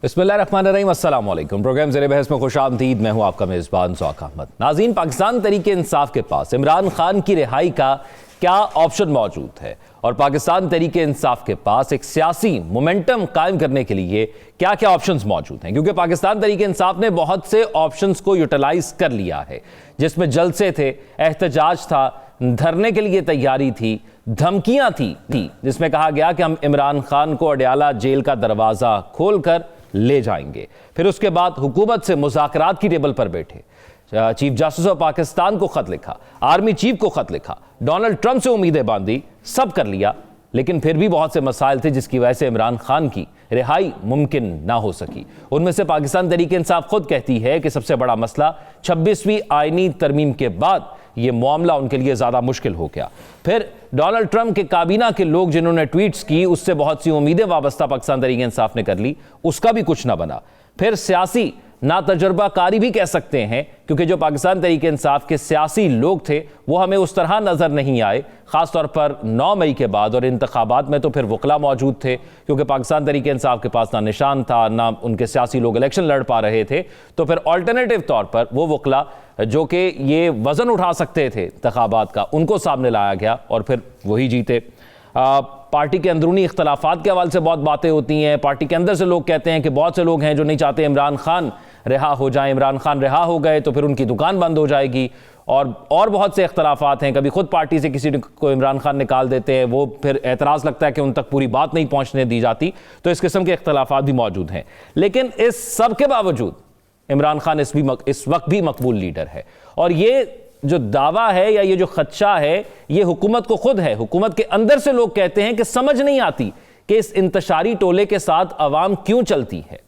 बिस्मिल्लाहिर्रहमानिर्रहीम, अस्सलाम वालेकुम। प्रोग्राम ज़ेरे बहस में खुशामदीद। मैं हूँ आपका मेज़बान ज़ौक अहमद। नाज़रीन, पाकिस्तान तहरीक इंसाफ के पास इमरान खान की रिहाई का क्या ऑप्शन मौजूद है और पाकिस्तान तहरीक इंसाफ के पास एक सियासी मोमेंटम कायम करने के लिए क्या क्या ऑप्शंस मौजूद हैं, क्योंकि पाकिस्तान तहरीक इंसाफ ने बहुत से ऑप्शंस को यूटिलाइज कर लिया है, जिसमें जलसे थे, एहतजाज था, धरने के लिए तैयारी थी, धमकियां थी जिसमें कहा गया कि हम इमरान खान को अडयाला जेल का दरवाज़ा खोलकर ले जाएंगे। फिर उसके बाद हुकूमत से मुज़ाकरात की टेबल पर बैठे, चीफ जस्टिस ऑफ पाकिस्तान को खत लिखा, आर्मी चीफ को खत लिखा, डोनाल्ड ट्रंप से उम्मीदें बांधी, सब कर लिया, लेकिन फिर भी बहुत से मसाइल थे जिसकी वजह से इमरान खान की रिहाई मुमकिन ना हो सकी। उनमें से पाकिस्तान तहरीक इंसाफ खुद कहती है कि सबसे बड़ा मसला 26वीं आईनी तरमीम के बाद यह मामला उनके लिए ज्यादा मुश्किल हो गया। फिर डोनाल्ड ट्रंप के काबीना के लोग जिन्होंने ट्वीट्स की, उससे बहुत सी उम्मीदें वाबस्ता पाकिस्तान तहरीक इंसाफ ने कर ली, उसका भी कुछ ना बना। फिर सियासी ना तजर्बाकारी भी कह सकते हैं, क्योंकि जो पाकिस्तान तहरीक इंसाफ के सियासी लोग थे वो हमें उस तरह नजर नहीं आए, खासतौर पर 9 मई के बाद। और इंतखाबात में तो फिर वकला मौजूद थे, क्योंकि पाकिस्तान तहरीक इंसाफ के पास ना निशान था, ना उनके सियासी लोग इलेक्शन लड़ पा रहे थे। तो फिर ऑल्टरनेटिव तौर पर वो वकला जो कि ये वजन उठा सकते थे इंतखाबात का, उनको सामने लाया गया और फिर वही जीते। पार्टी के अंदरूनी इख्तलाफात के हवाले से बहुत बातें होती हैं। पार्टी के अंदर से लोग कहते हैं कि बहुत से लोग हैं जो नहीं चाहते इमरान खान रिहा हो जाएं, इमरान खान रिहा हो गए तो फिर उनकी दुकान बंद हो जाएगी, और बहुत से इख्तलाफात हैं। कभी खुद पार्टी से किसी को इमरान खान निकाल देते हैं, वो फिर एतराज़ लगता है कि उन तक पूरी बात नहीं पहुंचने दी जाती। तो इस किस्म के इख्तलाफात भी मौजूद हैं, लेकिन इस सब के बावजूद इमरान खान इस वक्त भी मकबूल लीडर है। और ये जो दावा है या ये जो खदशा है, ये हुकूमत को खुद है। हुकूमत के अंदर से लोग कहते हैं कि समझ नहीं आती कि इस इंतशारी टोले के साथ अवाम क्यों चलती है।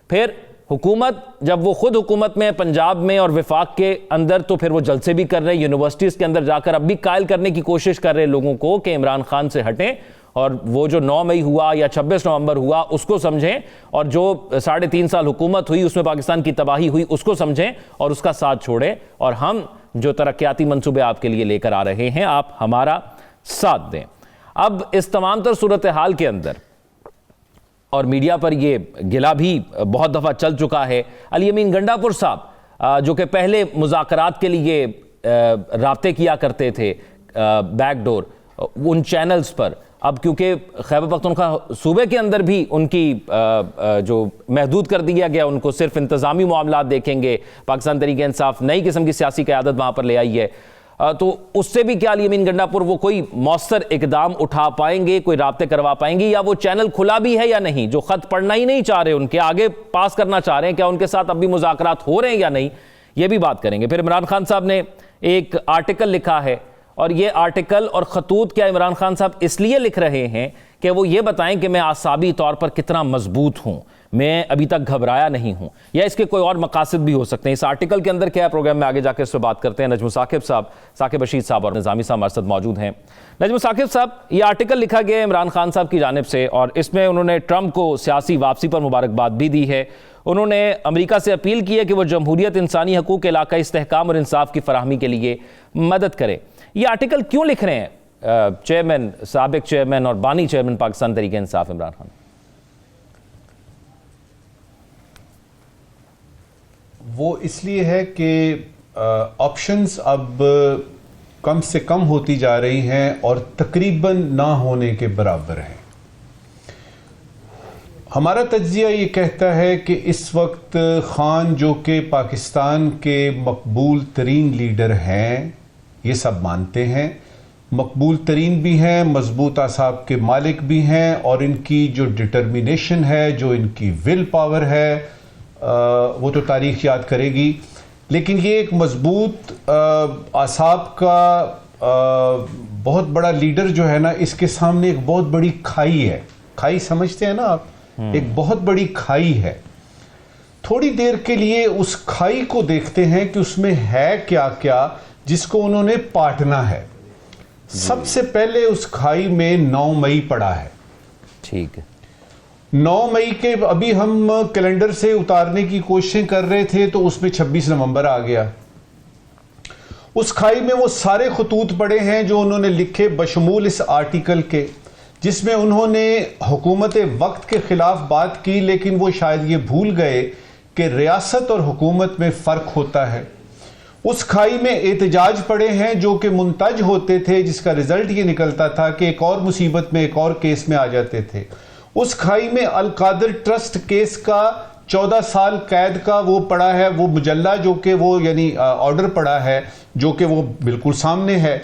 फिर हुकूमत, जब वो खुद हुकूमत में पंजाब में और विफाक के अंदर, तो फिर वो जलसे भी कर रहे हैं, यूनिवर्सिटीज़ के अंदर जाकर अब भी कायल करने की कोशिश कर रहे हैं लोगों को कि इमरान खान से हटें, और वो जो 9 मई हुआ या 26 नवंबर हुआ उसको समझें, और जो 3.5 साल हुकूमत हुई उसमें पाकिस्तान की तबाही हुई उसको समझें और उसका साथ छोड़ें, और हम जो तरक्याती मंसूबे आपके लिए लेकर आ रहे हैं आप हमारा साथ दें। अब इस तमाम तर सूरत हाल के अंदर, और मीडिया पर ये गिला भी बहुत दफ़ा चल चुका है, अली अमीन गंडापुर साहब जो कि पहले मुज़ाकरात के लिए राब्ते किया करते थे बैकडोर उन चैनल्स पर, अब क्योंकि खैबर पख्तूनख्वा सूबे के अंदर भी उनकी जो महदूद कर दिया गया, उनको सिर्फ इंतज़ामी मामलात देखेंगे, पाकिस्तान तहरीक इंसाफ नई किस्म की सियासी क़यादत वहाँ पर ले आई है, तो उससे भी क्या अली अमीन गंडापुर वो कोई मौसर इकदाम उठा पाएंगे, कोई राब्ते करवा पाएंगे, या वो चैनल खुला भी है या नहीं? जो ख़त पढ़ना ही नहीं चाह रहे, उनके आगे पास करना चाह रहे हैं, क्या उनके साथ अब भी मुज़ाकरात हो रहे हैं या नहीं, ये भी बात करेंगे। फिर इमरान खान साहब ने एक आर्टिकल लिखा है, और ये आर्टिकल और खतूत क्या इमरान खान साहब इसलिए लिख रहे हैं कि वो ये बताएं कि मैं आसाबी तौर पर कितना मजबूत हूं, मैं अभी तक घबराया नहीं हूं, या इसके कोई और मकासद भी हो सकते हैं। इस आर्टिकल के अंदर क्या है, प्रोग्राम में आगे जाकर इस पर बात करते हैं। नजम साकिब साहब, साकिब रशीद साहब और निज़ामी साहब हमारे साथ मौजूद हैं। नजम साकिब साहब, ये आर्टिकल लिखा गया है इमरान खान साहब की जानिब से, और इसमें उन्होंने ट्रंप को सियासी वापसी पर मुबारकबाद भी दी है। उन्होंने अमेरिका से अपील की है कि वह जमहूरियत, इंसानी हकूक़, इलाक़ाई इस्तेहकाम और इंसाफ की फराहमी के लिए मदद करे। ये आर्टिकल क्यों लिख रहे हैं चेयरमैन, साबिक चेयरमैन और बानी चेयरमैन पाकिस्तान तहरीक इंसाफ इमरान खान? वो इसलिए है कि ऑप्शंस अब कम से कम होती जा रही हैं और तकरीबन ना होने के बराबर हैं। हमारा तज्जिया ये कहता है कि इस वक्त खान, जो कि पाकिस्तान के मकबूल तरीन लीडर हैं, ये सब मानते हैं, मकबूल तरीन भी हैं, मजबूत आसाब के मालिक भी हैं, और इनकी जो डिटर्मिनेशन है, जो इनकी विल पावर है, वो तो तारीख याद करेगी। लेकिन ये एक मजबूत आसाब का बहुत बड़ा लीडर जो है ना, इसके सामने एक बहुत बड़ी खाई है। खाई समझते हैं ना आप? एक बहुत बड़ी खाई है। थोड़ी देर के लिए उस खाई को देखते हैं कि उसमें है क्या क्या जिसको उन्होंने पाटना है। सबसे पहले उस खाई में 9 मई पड़ा है। ठीक है, 9 मई के अभी हम कैलेंडर से उतारने की कोशिशें कर रहे थे, तो उसमें 26 नवंबर आ गया। उस खाई में वो सारे खतूत पड़े हैं जो उन्होंने लिखे, बशमूल इस आर्टिकल के, जिसमें उन्होंने हुकूमत वक्त के खिलाफ बात की, लेकिन वो शायद ये भूल गए कि रियासत और हुकूमत में फ़र्क होता है। उस खाई में एहतजाज पड़े हैं जो कि मुंतज होते थे, जिसका रिजल्ट ये निकलता था कि एक और मुसीबत में एक और केस में आ जाते थे। उस खाई में अल कादिर ट्रस्ट केस का 14 साल कैद का वो पड़ा है, वो मुजल्ला जो कि वो यानी ऑर्डर पड़ा है, जो कि वो बिल्कुल सामने है।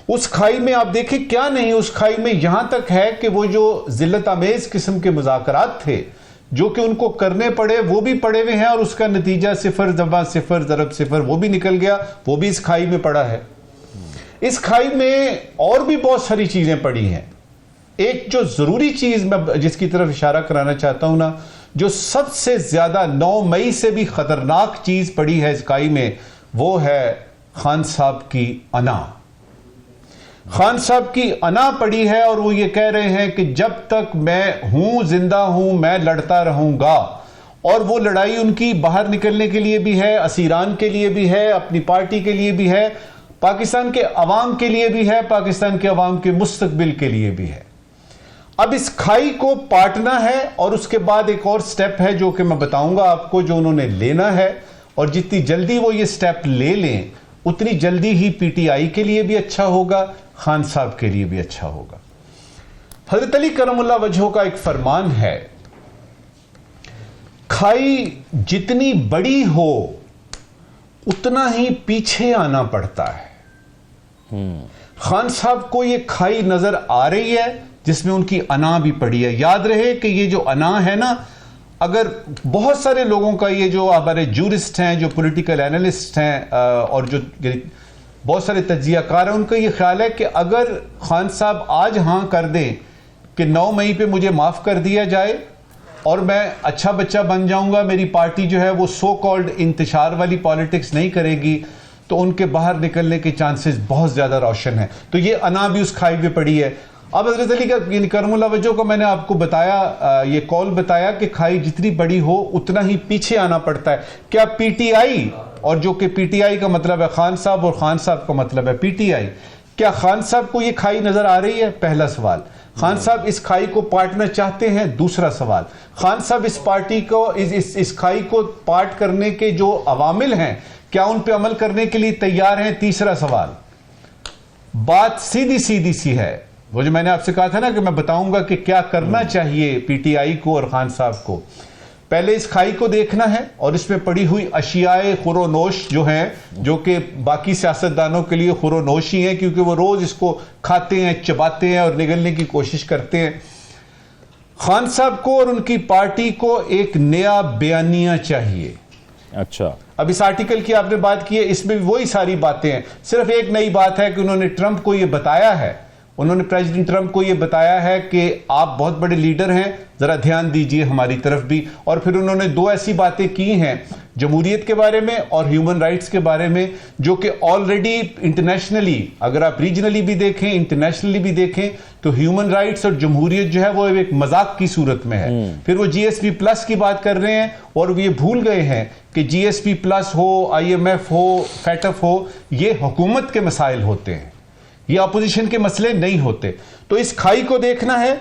उस खाई में आप देखें क्या नहीं, उस खाई में यहां तक है कि वो जो जिल्लत आमेज किस्म के मुज़ाकरात थे जो कि उनको करने पड़े, वो भी पड़े हुए हैं, और उसका नतीजा 0.0 ज़रब 0 वो भी निकल गया, वो भी इस खाई में पड़ा है। इस खाई में और भी बहुत सारी चीजें पड़ी हैं। एक जो जरूरी चीज मैं जिसकी तरफ इशारा कराना चाहता हूं ना, जो सबसे ज्यादा 9 मई से भी खतरनाक चीज पड़ी है इस खाई में, वो है खान साहब की अना। खान साहब की अना पड़ी है और वो ये कह रहे हैं कि जब तक मैं हूं, जिंदा हूं, मैं लड़ता रहूंगा। और वो लड़ाई उनकी बाहर निकलने के लिए भी है, असीरान के लिए भी है, अपनी पार्टी के लिए भी है, पाकिस्तान के अवाम के लिए भी है, पाकिस्तान के अवाम के मुस्तकबिल के लिए भी है। अब इस खाई को पाटना है, और उसके बाद एक और स्टेप है जो कि मैं बताऊंगा आपको, जो उन्होंने लेना है। और जितनी जल्दी वो ये स्टेप ले लें, उतनी जल्दी ही पीटीआई के लिए भी अच्छा होगा, खान साहब के लिए भी अच्छा होगा। हजरत अली करमुल्लाह वजहो का एक फरमान है, खाई जितनी बड़ी हो उतना ही पीछे आना पड़ता है। खान साहब को ये खाई नजर आ रही है जिसमें उनकी अना भी पड़ी है। याद रहे कि ये जो अना है ना, अगर बहुत सारे लोगों का, ये जो हमारे जूरिस्ट हैं, जो पॉलिटिकल एनालिस्ट हैं, और जो बहुत सारे तज्जियाकार हैं, उनका ये ख्याल है कि अगर खान साहब आज हाँ कर दें कि 9 मई पे मुझे माफ़ कर दिया जाए और मैं अच्छा बच्चा बन जाऊंगा, मेरी पार्टी जो है वो सो कॉल्ड इंतशार वाली पॉलिटिक्स नहीं करेगी, तो उनके बाहर निकलने के चांसेस बहुत ज़्यादा रोशन हैं। तो ये अना भी उस खाई में पड़ी है। अब हज़रत अली का करमुल्लाह वजहो को मैंने आपको बताया, ये कॉल बताया कि खाई जितनी बड़ी हो उतना ही पीछे आना पड़ता है। क्या पीटीआई, और जो कि पीटीआई का मतलब है खान साहब और खान साहब का मतलब है पीटीआई, क्या खान साहब को ये खाई नजर आ रही है? पहला सवाल। खान साहब इस खाई को पाटना चाहते हैं? दूसरा सवाल। खान साहब इस पार्टी को, इस खाई को पाट करने के जो अवामिल हैं, क्या उन पे अमल करने के लिए तैयार हैं? तीसरा सवाल। बात सीधी सीधी सी है, वो जो मैंने आपसे कहा था ना कि मैं बताऊंगा कि क्या करना चाहिए पीटीआई को और खान साहब को। पहले इस खाई को देखना है और इसमें पड़ी हुई अशियाए खुरोनोश जो हैं, जो कि बाकी सियासतदानों के लिए खुरोनोश ही हैं, क्योंकि वो रोज इसको खाते हैं, चबाते हैं और निगलने की कोशिश करते हैं। खान साहब को और उनकी पार्टी को एक नया बयानिया चाहिए। अच्छा, अब इस आर्टिकल की आपने बात की है, इसमें भी वही सारी बातें हैं। सिर्फ एक नई बात है कि उन्होंने ट्रंप को यह बताया है, उन्होंने प्रेसिडेंट ट्रंप को यह बताया है कि आप बहुत बड़े लीडर हैं, जरा ध्यान दीजिए हमारी तरफ भी। और फिर उन्होंने 2 ऐसी बातें की हैं जमहूरियत के बारे में और ह्यूमन राइट्स के बारे में, जो कि ऑलरेडी इंटरनेशनली, अगर आप रीजनली भी देखें, इंटरनेशनली भी देखें, तो ह्यूमन राइट्स और जमहूरियत जो है वो एक मजाक की सूरत में है। फिर वो जीएसपी प्लस की बात कर रहे हैं और ये भूल गए हैं कि जीएसपी प्लस हो, IMF हो, फैटफ हो, ये हुकूमत के मसाइल होते हैं, ये अपोजिशन के मसले नहीं होते। तो इस खाई को देखना है,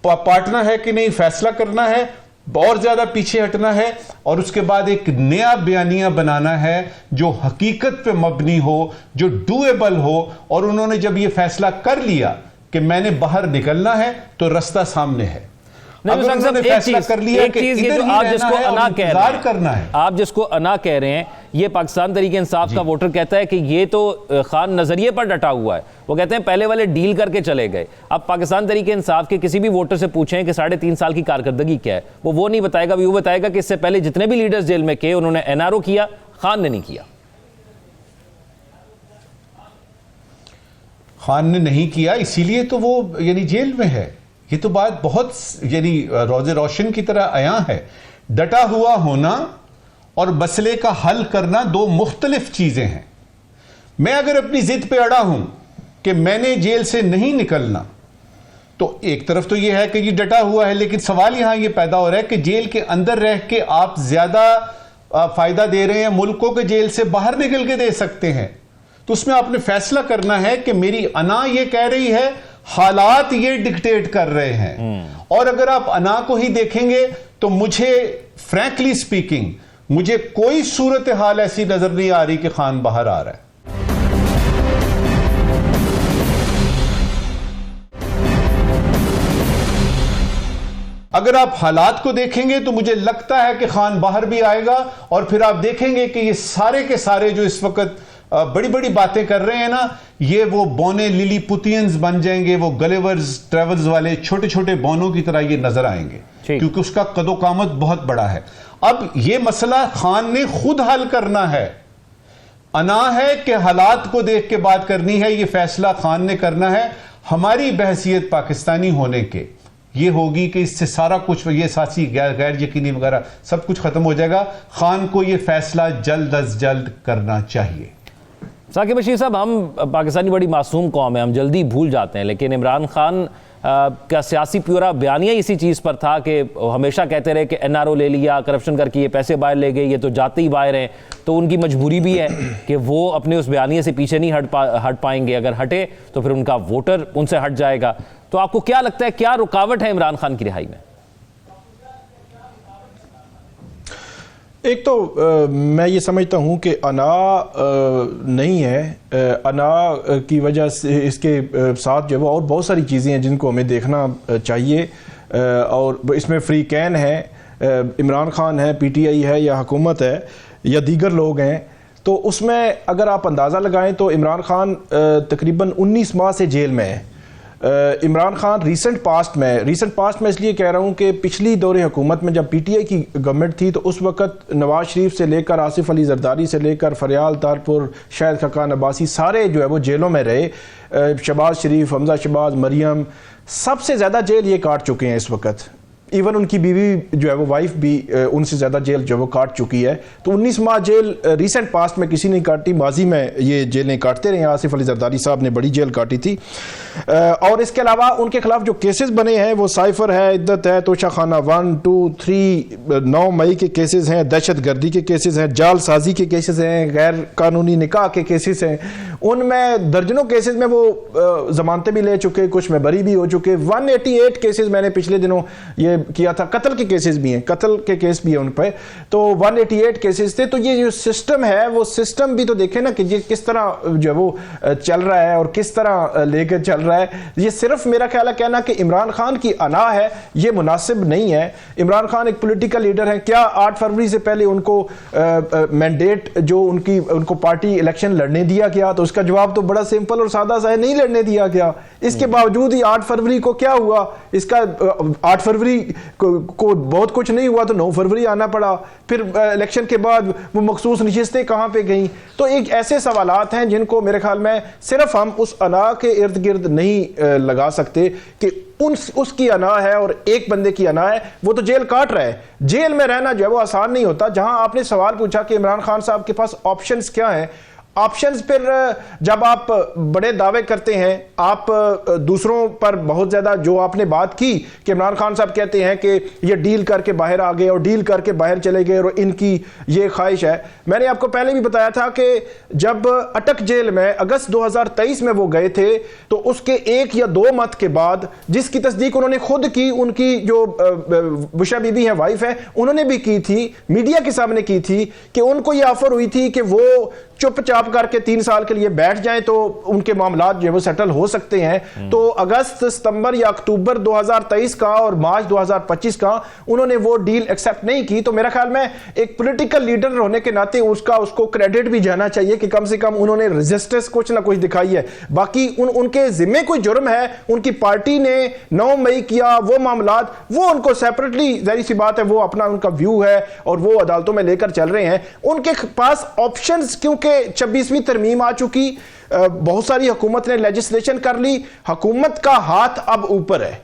पाटना है कि नहीं, फैसला करना है, और ज्यादा पीछे हटना है, और उसके बाद एक नया बयानिया बनाना है जो हकीकत पे मबनी हो, जो डूएबल हो। और उन्होंने जब ये फैसला कर लिया कि मैंने बाहर निकलना है, तो रास्ता सामने है। नहीं, उन्होंने फैसला कर लिया कि इधर ही आप जिसको रहना है अना और कह रहे हैं, करना है, आप जिसको अना कह रहे हैं, ये पाकिस्तान तरीके इंसाफ का वोटर कहता है कि ये तो खान नजरिए पर डटा हुआ है। वो कहते हैं पहले वाले डील करके चले गए। अब पाकिस्तान तरीके इंसाफ के किसी भी वोटर से पूछें कि 3.5 साल की कारकर्दगी क्या है, वो नहीं बताएगा। वो बताएगा कि इससे पहले जितने भी लीडर्स जेल में के, उन्होंने NRO किया, खान ने नहीं किया। खान ने नहीं किया, इसीलिए तो वो यानी जेल में है। ये तो बात बहुत यानी रोज़े रोशन की तरह आया है। डटा हुआ होना और मसले का हल करना 2 मुख्तलिफ चीजें हैं। मैं अगर अपनी जिद पे अड़ा हूं कि मैंने जेल से नहीं निकलना, तो एक तरफ तो यह है कि ये डटा हुआ है, लेकिन सवाल यहां यह पैदा हो रहा है कि जेल के अंदर रह के आप ज्यादा फायदा दे रहे हैं मुल्क को कि जेल से बाहर निकल के दे सकते हैं। तो उसमें आपने फैसला करना है कि मेरी अना यह कह रही है, हालात ये डिक्टेट कर रहे हैं। और अगर आप अना को ही देखेंगे तो मुझे फ्रैंकली स्पीकिंग मुझे कोई सूरत हाल ऐसी नजर नहीं आ रही कि खान बाहर आ रहा है। अगर आप हालात को देखेंगे तो मुझे लगता है कि खान बाहर भी आएगा और फिर आप देखेंगे कि ये सारे के सारे जो इस वक्त बड़ी बड़ी बातें कर रहे हैं ना, ये वो बोने लिलीपुतियंस बन जाएंगे, वो गलेवर्स ट्रेवल्स वाले छोटे छोटे बोनों की तरह ये नजर आएंगे, क्योंकि उसका कदोकामत बहुत बड़ा है। अब ये मसला खान ने खुद हल करना है। अना है कि हालात को देख के बात करनी है, ये फैसला खान ने करना है। हमारी बहसियत पाकिस्तानी होने के ये होगी कि इससे सारा कुछ ये सासी गैर यकीनी वगैरह सब कुछ खत्म हो जाएगा। खान को ये फैसला जल्द अज जल्द करना चाहिए। साकिब बशीर साहब, हम पाकिस्तानी बड़ी मासूम कौम है, हम जल्दी भूल जाते हैं, लेकिन इमरान खान का सियासी पूरा बयानिया इसी चीज़ पर था कि हमेशा कहते रहे कि NRO ले लिया, करप्शन करके ये पैसे बाहर ले गए, ये तो जाते ही बाहर हैं। तो उनकी मजबूरी भी है कि वो अपने उस बयानिए से पीछे नहीं हट पाएंगे। अगर हटे तो फिर उनका वोटर उनसे हट जाएगा। तो आपको क्या लगता है, क्या रुकावट है इमरान खान की रिहाई में? एक तो मैं ये समझता हूँ कि अना नहीं है। अना की वजह से इसके साथ जो है और बहुत सारी चीज़ें हैं जिनको हमें देखना चाहिए। और इसमें फ्री कैन है, इमरान खान है, PTI है या हुकूमत है या दीगर लोग हैं। तो उसमें अगर आप अंदाज़ा लगाएं तो इमरान खान तकरीबन 19 माह से जेल में है। इमरान खान रीसेंट पास्ट में इसलिए कह रहा हूँ कि पिछली दौरे हुकूमत में जब PTI की गवर्नमेंट थी तो उस वक्त नवाज शरीफ से लेकर आसिफ अली जरदारी से लेकर फरियाल तारपुर, शाहिद खकान अब्बासी सारे जो है वो जेलों में रहे। शहबाज शरीफ, हमजा शहबाज, मरियम सबसे ज़्यादा जेल ये काट चुके हैं इस वक्त। इवन उनकी बीवी जो है वो वाइफ भी उनसे ज़्यादा जेल जो है वो काट चुकी है। तो 19 माह जेल रीसेंट पास्ट में किसी ने काटी, माजी में ये जेलें काटते रहे। आसिफ अली जरदारी साहब ने बड़ी जेल काटी थी। और इसके अलावा उनके खिलाफ जो केसेस बने हैं वो साइफर है, इद्दत है, तोशा खाना 1, 2, 3, 9 मई के केसेस हैं, दहशत गर्दी के केसेस हैं, जालसाजी के केसेस हैं, गैर कानूनी निकाह के केसेस हैं। उनमें दर्जनों केसेस में वो जमानतें भी ले चुके, कुछ में बरी भी हो चुके। 188 केसेस मैंने पिछले दिनों ये किया था, कत्ल के केसेस भी हैं, कत्ल के केस भी हैं उन पर। तो 188 केसेस थे। तो ये जो सिस्टम है वो सिस्टम भी तो देखें ना कि ये किस तरह जो है वो चल रहा है और किस तरह लेकर चल रहा है। ये सिर्फ मेरा ख्याल है कहना कि इमरान खान की अना है, ये मुनासिब नहीं है। इमरान खान एक पॉलिटिकल लीडर है। क्या 8 फरवरी से पहले उनको मैंडेट जो उनको पार्टी इलेक्शन लड़ने दिया गया? तो उसका जवाब तो बड़ा सिंपल और सादा सा है, नहीं लड़ने दिया गया। इसके बावजूद ही 8 फरवरी को क्या हुआ? इसका 8 फरवरी को बहुत कुछ नहीं हुआ तो 9 फरवरी आना पड़ा। फिर इलेक्शन के बाद वो मखसूस नशिस्तें कहां पे गई? तो एक ऐसे सवालात हैं जिनको मेरे ख्याल में सिर्फ हम उस अना के इर्द गिर्द नहीं लगा सकते कि उसकी अना है और एक बंदे की अना है, वो तो जेल काट रहा है। जेल में रहना जो है वो आसान नहीं होता। जहां आपने सवाल पूछा कि इमरान खान साहब के पास ऑप्शंस क्या हैं, ऑप्शंस फिर जब आप बड़े दावे करते हैं, आप दूसरों पर बहुत ज़्यादा जो आपने बात की कि इमरान खान साहब कहते हैं कि ये डील करके बाहर आ गए और डील करके बाहर चले गए और इनकी ये ख्वाहिश है। मैंने आपको पहले भी बताया था कि जब अटक जेल में अगस्त 2023 में वो गए थे तो उसके 1 या 2 मत के बाद, जिसकी तस्दीक उन्होंने खुद की, उनकी जो बुशा बीबी है, वाइफ है, उन्होंने भी की थी, मीडिया के सामने की थी कि उनको ये ऑफर हुई थी कि वो चुपचाप करके 3 साल के लिए बैठ जाएं तो उनके मामलात जो है वो सेटल हो सकते हैं। तो अगस्त, सितंबर या अक्टूबर 2023 का और मार्च 2025 का उन्होंने वो डील एक्सेप्ट नहीं की। तो मेरा ख्याल में एक पॉलिटिकल लीडर होने के नाते उसको क्रेडिट भी जाना चाहिए कि कम से कम उन्होंने रेजिस्टेंस कुछ ना कुछ दिखाई है। बाकी उनके जिम्मे कोई जुर्म है, उनकी पार्टी ने 9 मई किया, वो मामलात वो उनको सेपरेटली, जाहिर सी बात है, वो अपना उनका व्यू है और वो अदालतों में लेकर चल रहे हैं। उनके पास ऑप्शंस, क्योंकि 26वीं तरमीम आ चुकी, बहुत सारी हुकूमत ने लेजिस्लेशन कर ली, हुकूमत का हाथ अब ऊपर है।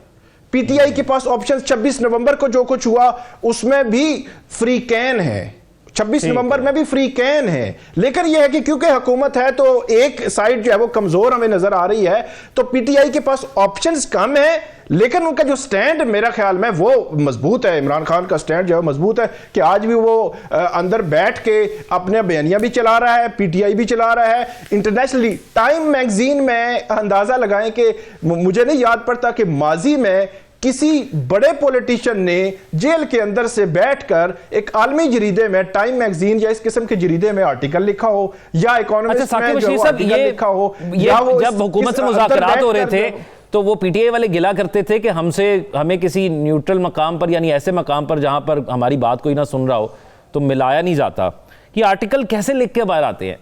PTI के पास ऑप्शंस 26 नवंबर को जो कुछ हुआ उसमें भी फ्री कैन है, 26 नवंबर में भी फ्री कैन है। लेकिन यह है कि क्योंकि हुकूमत है तो एक साइड जो है वो कमजोर हमें नजर आ रही है, तो पीटीआई के पास ऑप्शंस कम है, लेकिन उनका जो स्टैंड मेरा ख्याल में वो मजबूत है। इमरान खान का स्टैंड जो है मजबूत है कि आज भी वो अंदर बैठ के अपने बयानियां भी चला रहा है, पीटीआई भी चला रहा है। इंटरनेशनली टाइम मैगजीन में अंदाजा लगाएं कि मुझे नहीं याद पड़ता कि माजी में किसी बड़े पॉलिटिशियन ने जेल के अंदर से बैठकर एक आलमी जरीदे में, टाइम मैगजीन या इस किस्म के जरीदे में आर्टिकल लिखा हो, या इकोनॉमिस्ट में जो आर्टिकल लिखा हो, या वो जब हुकूमत से मुज़ाकरात हो रहे थे तो वो पीटीआई वाले गिला करते थे कि हमें किसी न्यूट्रल मकाम पर, यानी ऐसे मकाम पर जहां पर हमारी बात कोई ना सुन रहा हो, तो मिलाया नहीं जाता। कि आर्टिकल कैसे लिख के बाहर आते हैं?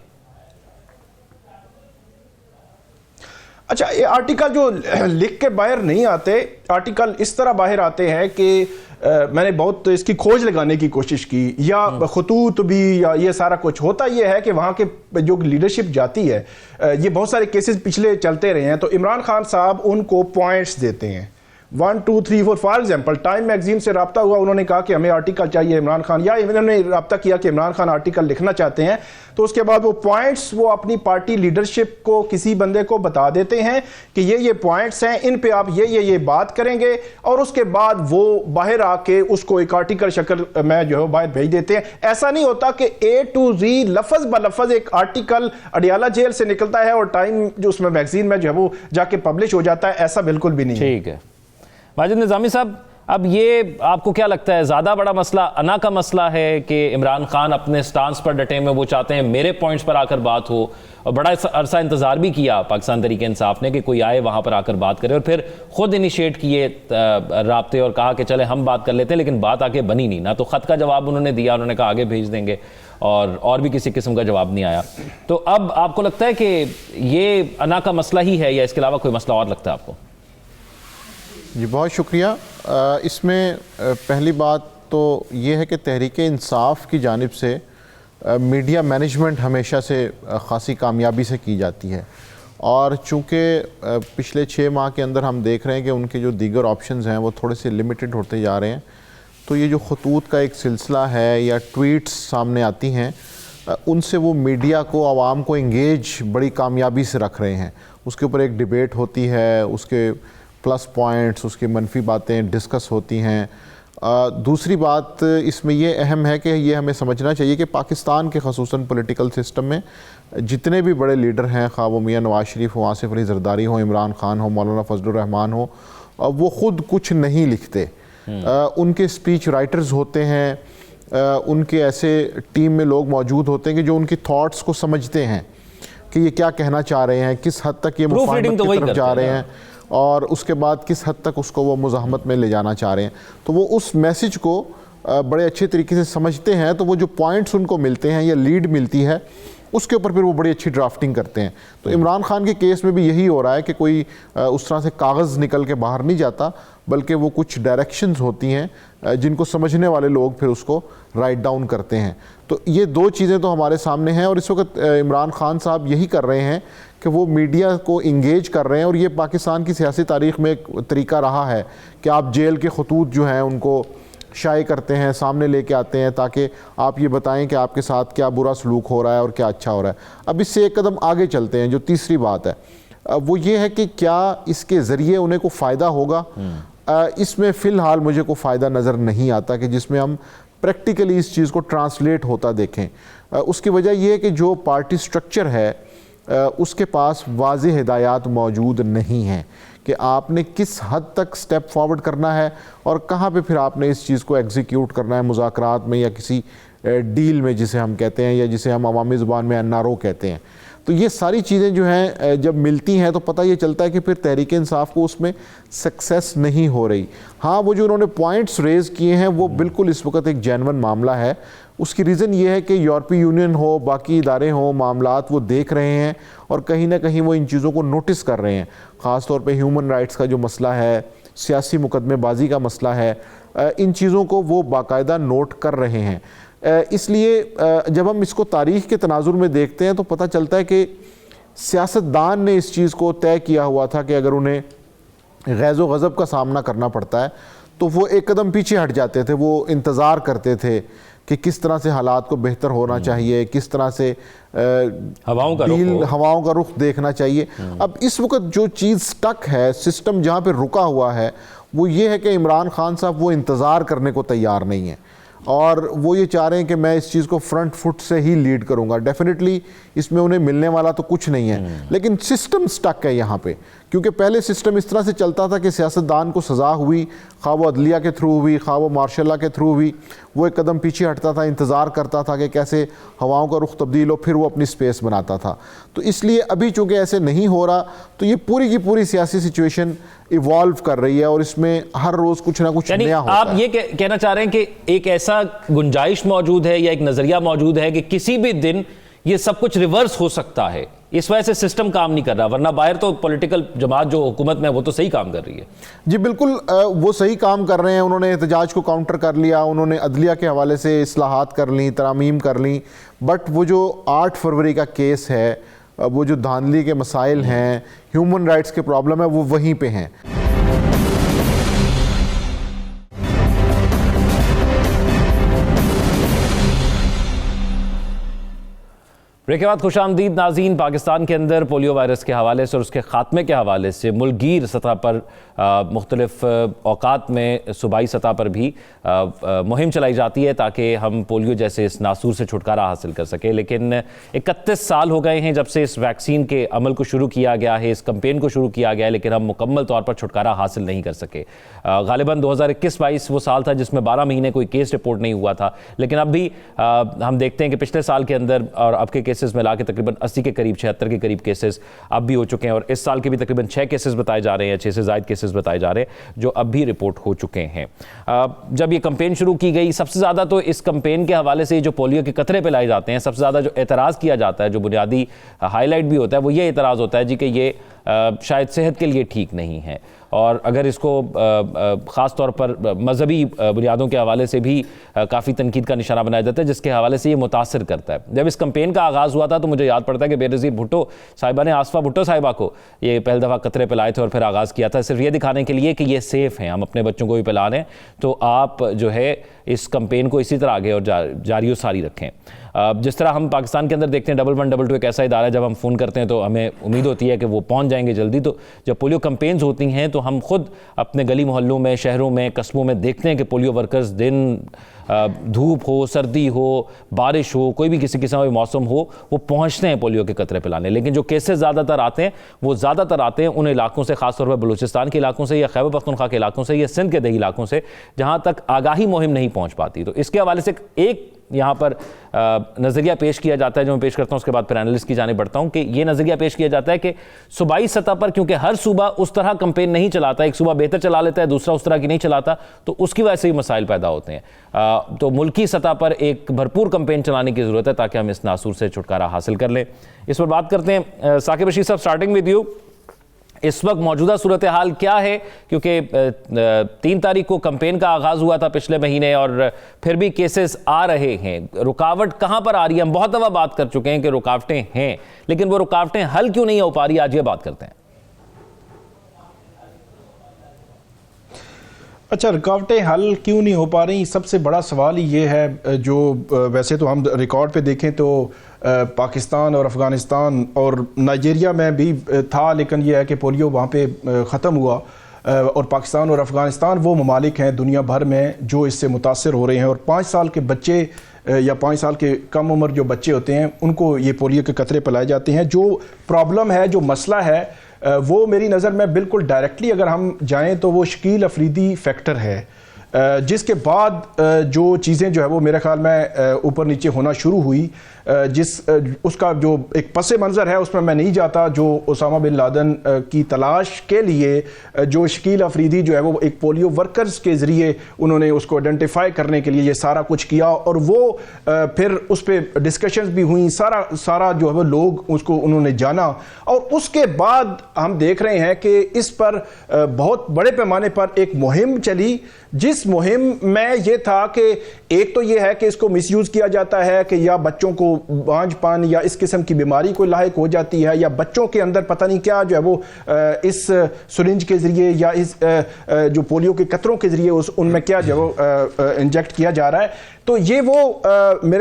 अच्छा, ये आर्टिकल जो लिख के बाहर नहीं आते, आर्टिकल इस तरह बाहर आते हैं कि मैंने बहुत इसकी खोज लगाने की कोशिश की, या खतूत भी, या ये सारा कुछ होता ये है कि वहाँ के जो लीडरशिप जाती है, ये बहुत सारे केसेस पिछले चलते रहे हैं, तो इमरान खान साहब उनको पॉइंट्स देते हैं 1 2 3 4। फॉर एग्जाम्पल टाइम मैगजीन से रब्ता हुआ, उन्होंने कहा कि हमें आर्टिकल चाहिए इमरान खान, या इन्होंने रब्ता किया कि इमरान खान आर्टिकल लिखना चाहते हैं, तो उसके बाद वो पॉइंट्स वो अपनी पार्टी लीडरशिप को किसी बंदे को बता देते हैं कि ये पॉइंट्स हैं, इन पे आप ये बात करेंगे, और उसके बाद वो बाहर आके उसको एक आर्टिकल शक्ल में जो है बाहर भेज देते हैं। ऐसा नहीं होता कि A to Z लफज ब लफज एक आर्टिकल अडियाला जेल से निकलता है और टाइम जो उसमें मैगजीन में जो है वो जाके पब्लिश हो जाता है, ऐसा बिल्कुल भी नहीं है। ठीक है माजिद निज़ामी साहब, अब ये आपको क्या लगता है ज़्यादा बड़ा मसला अना का मसला है कि इमरान खान अपने स्टांस पर डटे में, वो चाहते हैं मेरे पॉइंट्स पर आकर बात हो, और बड़ा अरसा इंतज़ार भी किया पाकिस्तान तहरीक इंसाफ ने कि कोई आए वहाँ पर आकर बात करे, और फिर ख़ुद इनिशिएट किए राब्ते और कहा कि चले हम बात कर लेते हैं, लेकिन बात आके बनी नहीं। ना तो ख़त का जवाब उन्होंने दिया, उन्होंने कहा आगे भेज देंगे, और भी किसी किस्म का जवाब नहीं आया। तो अब आपको लगता है कि ये अना का मसला ही है, या इसके अलावा कोई मसला और लगता है आपको? जी बहुत शुक्रिया। इसमें पहली बात तो ये है कि तहरीक इंसाफ की जानिब से मीडिया मैनेजमेंट हमेशा से ख़ासी कामयाबी से की जाती है, और चूँकि पिछले 6 माह के अंदर हम देख रहे हैं कि उनके जो दीगर ऑप्शंस हैं वो थोड़े से लिमिटेड होते जा रहे हैं, तो ये जो खतूत का एक सिलसिला है या ट्वीट्स सामने आती हैं, उनसे वो मीडिया को, आवाम को इंगेज बड़ी कामयाबी से रख रहे हैं। उसके ऊपर एक डिबेट होती है, उसके प्लस पॉइंट्स, उसकी मनफी बातें डिस्कस होती हैं। दूसरी बात इसमें ये अहम है कि ये हमें समझना चाहिए कि पाकिस्तान के ख़ुसूसन पॉलिटिकल सिस्टम में जितने भी बड़े लीडर हैं, खा वो मियां नवाज शरीफ हो, आसिफ अली ज़रदारी हो, इमरान खान हो, मौलाना फजलुर रहमान हो, वो ख़ुद कुछ नहीं लिखते। उनके स्पीच राइटर्स होते हैं, उनके ऐसे टीम में लोग मौजूद होते हैं कि जो उनकी थॉट्स को समझते हैं कि ये क्या कहना चाह रहे हैं, किस हद तक ये मुफाहमत की तरफ जा रहे हैं, और उसके बाद किस हद तक उसको वो मुज़ाहमत में ले जाना चाह रहे हैं। तो वो उस मैसेज को बड़े अच्छे तरीके से समझते हैं, तो वो जो पॉइंट्स उनको मिलते हैं या लीड मिलती है, उसके ऊपर फिर वो बड़ी अच्छी ड्राफ्टिंग करते हैं। तो इमरान खान के केस में भी यही हो रहा है कि कोई उस तरह से कागज़ निकल के बाहर नहीं जाता, बल्कि वो कुछ डायरेक्शंस होती हैं जिनको समझने वाले लोग फिर उसको राइट डाउन करते हैं। तो ये 2 चीज़ें तो हमारे सामने हैं, और इस वक्त इमरान खान साहब यही कर रहे हैं कि वो मीडिया को इंगेज कर रहे हैं, और ये पाकिस्तान की सियासी तारीख़ में एक तरीका रहा है कि आप जेल के खतूत जो हैं उनको शाये करते हैं, सामने लेके आते हैं, ताकि आप ये बताएं कि आपके साथ क्या बुरा सलूक हो रहा है और क्या अच्छा हो रहा है। अब इससे एक कदम आगे चलते हैं। जो तीसरी बात है वो ये है कि क्या इसके ज़रिए उन्हें को फ़ायदा होगा। इसमें फ़िलहाल मुझे को फ़ायदा नज़र नहीं आता कि जिसमें हम प्रैक्टिकली इस चीज़ को ट्रांसलेट होता देखें। उसकी वजह यह है कि जो पार्टी स्ट्रक्चर है उसके पास वाज़ेह हिदायत मौजूद नहीं हैं कि आपने किस हद तक स्टेप फॉरवर्ड करना है और कहाँ पे फिर आपने इस चीज़ को एग्जीक्यूट करना है मुज़ाकरात में या किसी डील में, जिसे हम कहते हैं, या जिसे हम अवामी ज़ुबान में NRO कहते हैं। तो ये सारी चीज़ें जो हैं जब मिलती हैं तो पता ये चलता है कि फिर तहरीक इंसाफ को उसमें सक्सेस नहीं हो रही। हाँ, वो जो उन्होंने पॉइंट्स रेज़ किए हैं वो बिल्कुल इस वक्त एक जेन्युइन मामला है। उसकी रीज़न ये है कि यूरोपीय यूनियन हो, बाकी इदारे हों, मामलात वो देख रहे हैं और कहीं ना कहीं वो इन चीज़ों को नोटिस कर रहे हैं। ख़ास तौर पे ह्यूमन राइट्स का जो मसला है, सियासी मुकदमेबाजी का मसला है, इन चीज़ों को वो बाकायदा नोट कर रहे हैं। इसलिए जब हम इसको तारीख़ के तनाजुर में देखते हैं तो पता चलता है कि सियासतदान ने इस चीज़ को तय किया हुआ था कि अगर उन्हें गैज़ व गज़ब का सामना करना पड़ता है तो वो एक कदम पीछे हट जाते थे, वो इंतज़ार करते थे कि किस तरह से हालात को बेहतर होना चाहिए, किस तरह से हवाओं का रुख देखना चाहिए। अब इस वक्त जो चीज़ स्टक है, सिस्टम जहाँ पे रुका हुआ है, वो ये है कि इमरान खान साहब वो इंतज़ार करने को तैयार नहीं है और वो ये चाह रहे हैं कि मैं इस चीज़ को फ्रंट फुट से ही लीड करूंगा। डेफिनेटली इसमें उन्हें मिलने वाला तो कुछ नहीं है, लेकिन सिस्टम स्टक है यहाँ पे, क्योंकि पहले सिस्टम इस तरह से चलता था कि सियासतदान को सज़ा हुई, खा वो अदलिया के थ्रू हुई, खा वो मार्शल लॉ के थ्रू हुई, वो एक कदम पीछे हटता था, इंतज़ार करता था कि कैसे हवाओं का रुख तब्दील हो, फिर वो अपनी स्पेस बनाता था। तो इसलिए अभी चूँकि ऐसे नहीं हो रहा, तो ये पूरी की पूरी सियासी सिचुएशन इवॉल्व कर रही है और इसमें हर रोज़ कुछ ना कुछ नया होता है। आप ये कहना चाह रहे हैं कि एक ऐसा गुंजाइश मौजूद है या एक नजरिया मौजूद है कि किसी भी दिन ये सब कुछ रिवर्स हो सकता है, इस वजह से सिस्टम काम नहीं कर रहा, वरना बाहर तो पॉलिटिकल जमात जो हुकूमत में वो तो सही काम कर रही है। जी बिल्कुल, वो सही काम कर रहे हैं। उन्होंने एहतजाज को काउंटर कर लिया, उन्होंने अदलिया के हवाले से इस्लाहात कर ली, तरामीम कर ली, बट वो जो 8 फरवरी का केस है, वो जो धांधली के मसाइल हैं, ह्यूमन राइट्स के प्रॉब्लम है, वो वहीं पे हैं। ब्रेक के बाद खुशामदीद नाज़रीन। पाकिस्तान के अंदर पोलियो वायरस के हवाले से और उसके ख़ात्मे के हवाले से मुल्कगीर सतह पर मुख्तलिफ औकात में सूबाई सतह पर भी मुहिम चलाई जाती है ताकि हम पोलियो जैसे इस नासूर से छुटकारा हासिल कर सकें। लेकिन 31 साल हो गए हैं जब से इस वैक्सीन के अमल को शुरू किया गया है, इस कैंपेन को शुरू किया गया है, लेकिन हम मुकम्मल तौर पर छुटकारा हासिल नहीं कर सके। गालिबन 2021-22 वो साल था जिसमें 12 महीने कोई केस रिपोर्ट नहीं हुआ था, लेकिन अब भी हम देखते हैं कि पिछले साल के अंदर और अब के केसेस मिला के तकरीबन 80 के करीब, 76 के करीब केसेस अब भी हो चुके हैं और इस साल के भी तकरीबन 6 केसेस बताए जा रहे हैं, 6 से ज़ायद केसेस बताए जा रहे हैं जो अब भी रिपोर्ट हो चुके हैं। जब ये कैंपेन शुरू की गई, सबसे ज़्यादा तो इस कैंपेन के हवाले से जो पोलियो के कतरे पिलाए जाते हैं, सबसे ज़्यादा जो एतराज़ किया जाता है, जो बुनियादी हाईलाइट भी होता है, वो ये एतराज़ होता है जी कि ये शायद सेहत के लिए ठीक नहीं है और अगर इसको ख़ास तौर पर मजहबी बुनियादों के हवाले से भी काफ़ी तनकीद का निशाना बनाया जाता है, जिसके हवाले से ये मुतासर करता है। जब इस कैंपेन का आगाज़ हुआ था तो मुझे याद पड़ता है कि बेनज़ीर भुट्टो साहिबा ने आसफा भुट्टो साहिबा को ये पहली दफ़ा कतरे पिलाए थे और फिर आगाज़ किया था सिर्फ ये दिखाने के लिए कि ये सेफ़ हैं, हम अपने बच्चों को भी पिला रहे हैं, तो आप जो है इस कैंपेन को इसी तरह आगे और जारी सारी रखें। जिस तरह हम पाकिस्तान के अंदर देखते हैं 1112 एक ऐसा इदारा है, जब हम फ़ोन करते हैं तो हमें उम्मीद होती है कि वो पहुंच जाएंगे जल्दी। तो जब पोलियो कैंपेन्स होती हैं तो हम खुद अपने गली मोहल्लों में, शहरों में, कस्बों में देखते हैं कि पोलियो वर्कर्स दिन धूप हो, सर्दी हो, बारिश हो, कोई भी किसी किस्म का मौसम हो, वो पहुंचते हैं पोलियो के कतरे पिलाने। लेकिन जो केसेस ज़्यादातर आते हैं वो ज़्यादातर आते हैं उन इलाकों से, ख़ासतौर पर बलूचिस्तान के इलाकों से या खैबर पख्तूनख्वा के इलाकों से या सिंध के दही इलाकों से, जहाँ तक आगाही मुहिम नहीं पहुँच पाती। तो इसके हवाले से एक यहाँ पर नज़रिया पेश किया जाता है जो मैं पेश करता हूँ, उसके बाद फिर एनालिस्ट की जाने बढ़ता हूँ, कि ये नज़रिया पेश किया जाता है कि सूबाई सतह पर, क्योंकि हर सूबा उस तरह कैंपेन नहीं चलाता, एक सूबा बेहतर चला लेता है, दूसरा उस तरह की नहीं चलाता, तो उसकी वजह से ही मसाइल पैदा होते हैं। तो मुल्की सतह पर एक भरपूर कैंपेन चलाने की ज़रूरत है ताकि हम इस नासूर से छुटकारा हासिल कर लें। इस पर बात करते हैं। साकिब रशीद साहब, स्टार्टिंग विद यू, इस वक्त मौजूदा सूरत हाल क्या है? क्योंकि 3 तारीख को कैंपेन का आगाज़ हुआ था पिछले महीने और फिर भी केसेस आ रहे हैं, रुकावट कहाँ पर आ रही है? हम बहुत दफ़ा बात कर चुके हैं कि रुकावटें हैं, लेकिन वो रुकावटें हल क्यों नहीं हो पा रही? आज ये बात करते हैं। अच्छा, रुकावटें हल क्यों नहीं हो पा रही? सबसे बड़ा सवाल ही ये है, जो वैसे तो हम रिकॉर्ड पे देखें तो पाकिस्तान और अफ़गानिस्तान और नाइजीरिया में भी था, लेकिन यह है कि पोलियो वहाँ पे ख़त्म हुआ और पाकिस्तान और अफ़गानिस्तान वो ममालिक हैं दुनिया भर में जो इससे मुतासर हो रहे हैं। और 5 साल के बच्चे या 5 साल के कम उम्र जो बच्चे होते हैं उनको ये पोलियो के कतरे पिलाए जाते हैं। जो प्रॉब्लम है, जो मसला है, वो मेरी नज़र में बिल्कुल डायरेक्टली अगर हम जाएं तो वो शकील अफरीदी फैक्टर है, जिसके बाद जो चीज़ें जो है वो मेरे ख्याल में ऊपर नीचे होना शुरू हुई। उसका जो एक पस मंज़र है उसमें मैं नहीं जाता, जो ओसामा बिन लादेन की तलाश के लिए जो शकील अफरीदी जो है वो एक पोलियो वर्कर्स के ज़रिए उन्होंने उसको आइडेंटिफाई करने के लिए ये सारा कुछ किया और वो फिर उस पर डिस्कशंस भी हुई, सारा जो है वो लोग उसको उन्होंने जाना और उसके बाद हम देख रहे हैं कि इस पर बहुत बड़े पैमाने पर एक मुहिम चली, जिस मुहिम में ये था कि एक तो ये है कि इसको मिसयूज़ किया जाता है कि या बच्चों को बांझपन या इस किस्म की बीमारी को लायक हो जाती है, या बच्चों के अंदर पता नहीं क्या जो है वो इस सुरिंज के जरिए या इस जो पोलियो के कतरों के जरिए उनमें क्या जो है वो इंजेक्ट किया जा रहा है। तो ये वो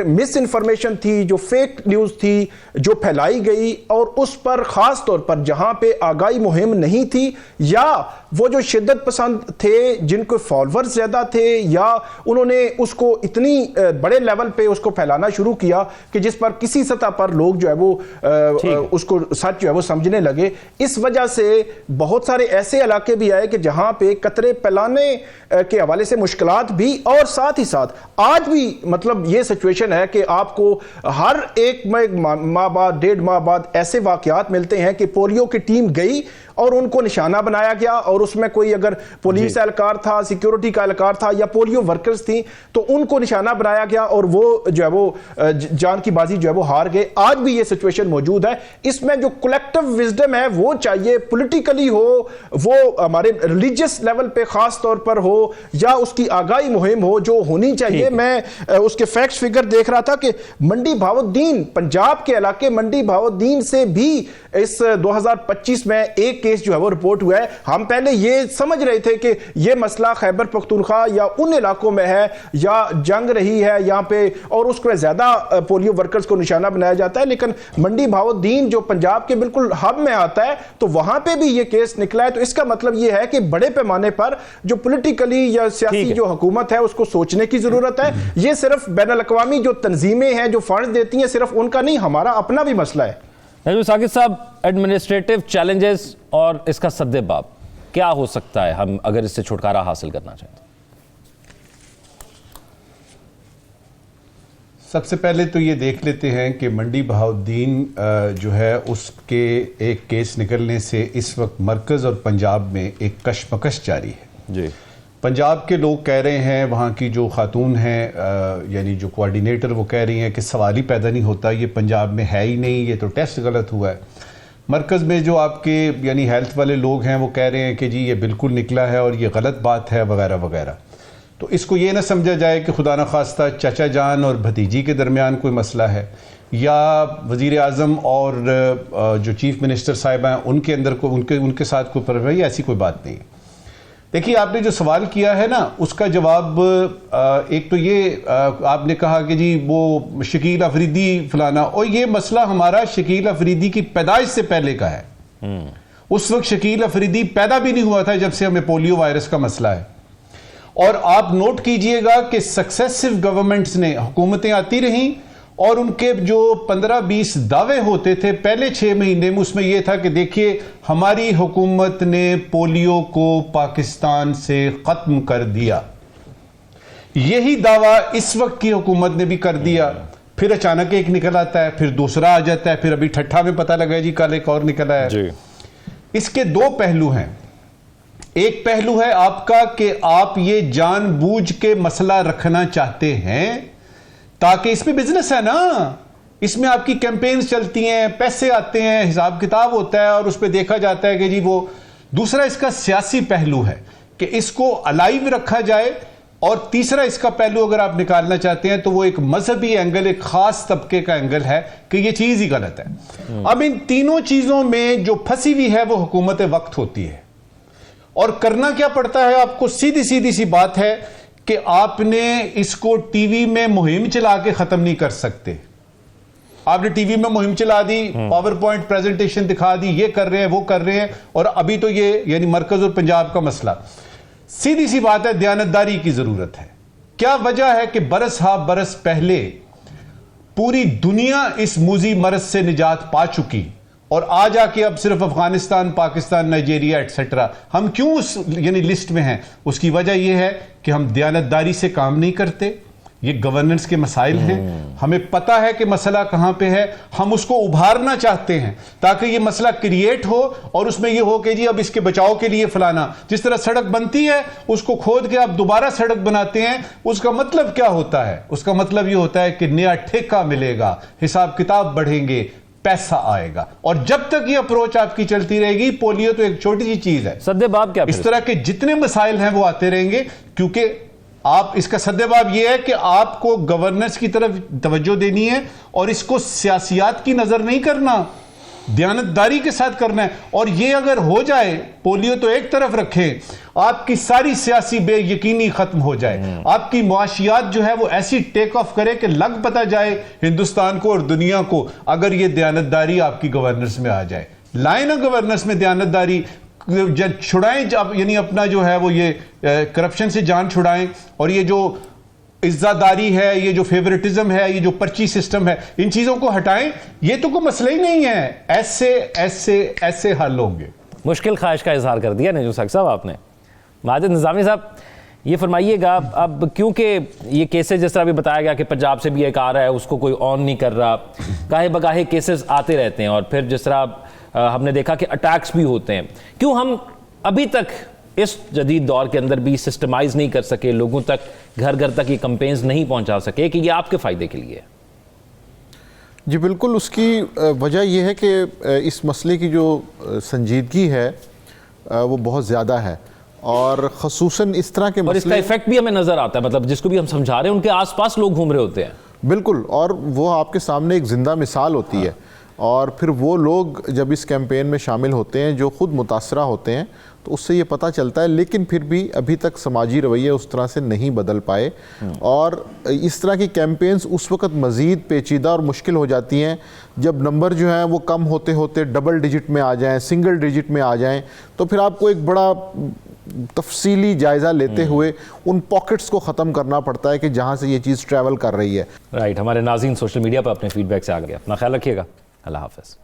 मिस इन्फॉर्मेशन थी, जो फेक न्यूज़ थी, जो फैलाई गई, और उस पर ख़ास तौर पर जहाँ पे आगाही मुहिम नहीं थी, या वो जो शिद्दत पसंद थे जिनको फॉलोअर्स ज़्यादा थे, या उन्होंने उसको इतनी बड़े लेवल पे उसको फैलाना शुरू किया कि जिस पर किसी सतह पर लोग जो है वो उसको सच जो है वो समझने लगे। इस वजह से बहुत सारे ऐसे इलाके भी आए कि जहाँ पे कतरे फैलाने के हवाले से मुश्किलात भी, और साथ ही साथ आज भी मतलब ये सिचुएशन है कि आपको हर एक माह बाद, 1.5 माह बाद ऐसे वाकयात मिलते हैं कि पोलियो की टीम गई और उनको निशाना बनाया गया, और उसमें कोई अगर पुलिस एहलकार था, सिक्योरिटी का एहलकार था, या पोलियो वर्कर्स थी, तो उनको निशाना बनाया गया और वो जो है वो जान की बाजी जो है वो हार गए। आज भी ये सिचुएशन मौजूद है। इसमें जो कलेक्टिव विजडम है वो चाहिए, पॉलिटिकली हो, वो हमारे रिलीजियस लेवल पे खास तौर पर हो, या उसकी आगाही मुहिम हो जो होनी चाहिए। मैं उसके फैक्ट्स फिगर देख रहा था कि मंडी भावुद्दीन, पंजाब के इलाके मंडी भावुद्दीन से भी इस 2025 में एक केस जो है वो रिपोर्ट हुआ है। हम पहले ये समझ रहे थे कि ये मसला खैबर पख्तूनख्वा या उन इलाकों में है, या जंग रही है यहाँ पे और उसको ज्यादा पोलियो वर्कर्स को निशाना बनाया जाता है, लेकिन मंडी भावुद्दीन जो पंजाब के बिल्कुल हब में आता है, तो वहां पे भी ये केस निकला है। तो इसका मतलब ये है कि बड़े पैमाने पर जो पॉलिटिकली या सियासी जो हुकूमत है उसको सोचने की जरूरत है। ये सिर्फ बैनुल अक़वामी जो तंजीमें हैं जो फंड देती हैं, सिर्फ उनका नहीं, हमारा अपना भी मसला है। नजमुल साकिब साहब, एडमिनिस्ट्रेटिव चैलेंजेस और इसका सद्देबाब क्या हो सकता है, हम अगर इससे छुटकारा हासिल करना चाहें तो? सबसे पहले तो ये देख लेते हैं कि मंडी बहाउद्दीन जो है उसके एक केस निकलने से इस वक्त मरकज़ और पंजाब में एक कशमकश जारी है जी। पंजाब के लोग कह रहे हैं, वहाँ की जो खातून हैं यानी जो कोऑर्डिनेटर, वो कह रही हैं कि सवाल ही पैदा नहीं होता, ये पंजाब में है ही नहीं, ये तो टेस्ट गलत हुआ है। मरकज़ में जो आपके यानी हेल्थ वाले लोग हैं वो कह रहे हैं कि जी ये बिल्कुल निकला है और ये गलत बात है वगैरह वगैरह। तो इसको ये ना समझा जाए कि खुदा न खास्ता चाचा जान और भतीजी के दरमियान कोई मसला है, या वज़ीर आज़म और जो चीफ मिनिस्टर साहिब हैं उनके अंदर को उनके साथ कोई परवाही, ऐसी कोई बात नहीं। देखिए, आपने जो सवाल किया है ना, उसका जवाब एक तो ये आपने कहा कि जी वो शकील अफरीदी फलाना, और ये मसला हमारा शकील अफरीदी की पैदाइश से पहले का है। उस वक्त शकील अफरीदी पैदा भी नहीं हुआ था जब से हमें पोलियो वायरस का मसला है। और आप नोट कीजिएगा कि सक्सेसिव गवर्नमेंट्स ने, हुकूमतें आती रहीं और उनके जो 15-20 दावे होते थे पहले 6 महीने में, उसमें यह था कि देखिए हमारी हुकूमत ने पोलियो को पाकिस्तान से खत्म कर दिया। यही दावा इस वक्त की हुकूमत ने भी कर दिया। फिर अचानक एक निकल आता है, फिर दूसरा आ जाता है, फिर अभी ठट्ठा में पता लगा जी कल एक और निकला है जी। इसके 2 पहलू हैं। एक पहलू है आपका कि आप ये जानबूझ के मसला रखना चाहते हैं ताकि इसमें बिजनेस है ना, इसमें आपकी कैंपेन्स चलती हैं, पैसे आते हैं, हिसाब किताब होता है और उस पर देखा जाता है कि जी वो। दूसरा इसका सियासी पहलू है कि इसको अलाइव रखा जाए, और तीसरा इसका पहलू अगर आप निकालना चाहते हैं तो वो एक मजहबी एंगल, एक खास तबके का एंगल है कि ये चीज ही गलत है। अब इन तीनों चीजों में जो फंसी हुई है वो हुकूमत वक्त होती है, और करना क्या पड़ता है आपको? सीधी सीधी सी बात है कि आपने इसको टीवी में मुहिम चला के खत्म नहीं कर सकते। आपने टीवी में मुहिम चला दी, पावर पॉइंट प्रेजेंटेशन दिखा दी, ये कर रहे हैं वो कर रहे हैं, और अभी तो ये यानी मरकज और पंजाब का मसला। सीधी सी बात है, दयानतदारी की जरूरत है। क्या वजह है कि बरस हा बरस पहले पूरी दुनिया इस मूजी मरज से निजात पा चुकी, और आज आके अब सिर्फ अफगानिस्तान, पाकिस्तान, नाइजीरिया एटसेट्रा हम क्यों उस यानी लिस्ट में हैं? उसकी वजह यह है कि हम दयानतदारी से काम नहीं करते। ये गवर्नेंस के मसाइल हैं, हमें पता है कि मसला कहां पे है, हम उसको उभारना चाहते हैं ताकि ये मसला क्रिएट हो और उसमें ये हो कि जी अब इसके बचाव के लिए फलाना। जिस तरह सड़क बनती है उसको खोद के आप दोबारा सड़क बनाते हैं, उसका मतलब क्या होता है? उसका मतलब ये होता है कि नया ठेका मिलेगा, हिसाब किताब बढ़ेंगे, पैसा आएगा। और जब तक ये अप्रोच आपकी चलती रहेगी, पोलियो तो एक छोटी सी चीज है, सद्देबाब क्या इस तरह के जितने मसाइल हैं वो आते रहेंगे, क्योंकि आप इसका सद्देबाब यह है कि आपको गवर्नेंस की तरफ तवज्जो देनी है और इसको सियासियात की नजर नहीं करना, दयानतदारी के साथ करना है। और ये अगर हो जाए, पोलियो तो एक तरफ रखें, आपकी सारी सियासी बेयकीनी खत्म हो जाए, आपकी मुआशियात जो है वो ऐसी टेक ऑफ करे कि लग पता जाए हिंदुस्तान को और दुनिया को, अगर ये दयानतदारी आपकी गवर्नेंस में आ जाए। लाइन ऑफ गवर्नेंस में दयानतदारी छुड़ाएं, यानी अपना जो है वो ये करप्शन से जान छुड़ाएं, और ये जो इज्जादारी है, ये जो फेवरेटिज्म है, ये जो पर्ची सिस्टम है, इन चीजों को हटाएं। ये तो कोई मसला ही नहीं है, ऐसे ऐसे ऐसे हल होंगे। मुश्किल ख्वाहिश का इजहार कर दिया नजूम साकिब साहब आपने। माजिद निज़ामी साहब, ये फरमाइएगा, अब क्योंकि ये केसेस जिस तरह भी बताया गया कि पंजाब से भी एक आ रहा है, उसको कोई ऑन नहीं कर रहा, काहे बगाहे केसेस आते रहते हैं, और फिर जिस तरह हमने देखा कि अटैक्स भी होते हैं, क्यों हम अभी तक इस जदीद दौर के अंदर भी सिस्टमाइज नहीं कर सके, लोगों तक घर घर तक ये कैंपेन्स नहीं पहुंचा सके कि ये आपके फ़ायदे के लिए? जी बिल्कुल, उसकी वजह यह है कि इस मसले की जो संजीदगी है वो बहुत ज़्यादा है, और ख़ुसूसन इस तरह के और इसका इफेक्ट भी हमें नज़र आता है, मतलब जिसको भी हम समझा रहे हैं उनके आसपास लोग घूम रहे होते हैं। बिल्कुल, और वो आपके सामने एक ज़िंदा मिसाल होती है, और फिर वो लोग जब इस कैंपेन में शामिल होते हैं जो ख़ुद मुतासरा होते हैं, तो उससे ये पता चलता है। लेकिन फिर भी अभी तक समाजी रवैये उस तरह से नहीं बदल पाए, और इस तरह की कैंपेन्स उस वक्त मज़ीद पेचीदा और मुश्किल हो जाती हैं जब नंबर जो हैं वो कम होते होते डबल डिजिट में आ जाएं, सिंगल डिजिट में आ जाएं, तो फिर आपको एक बड़ा तफसीली जायज़ा लेते हुए उन पॉकेट्स को ख़त्म करना पड़ता है कि जहाँ से ये चीज़ ट्रैवल कर रही है। राइट, हमारे नाज़रीन सोशल मीडिया पर अपने फीडबैक से आ गए। अपना ख्याल रखिएगा, अल्लाह हाफ़िज़।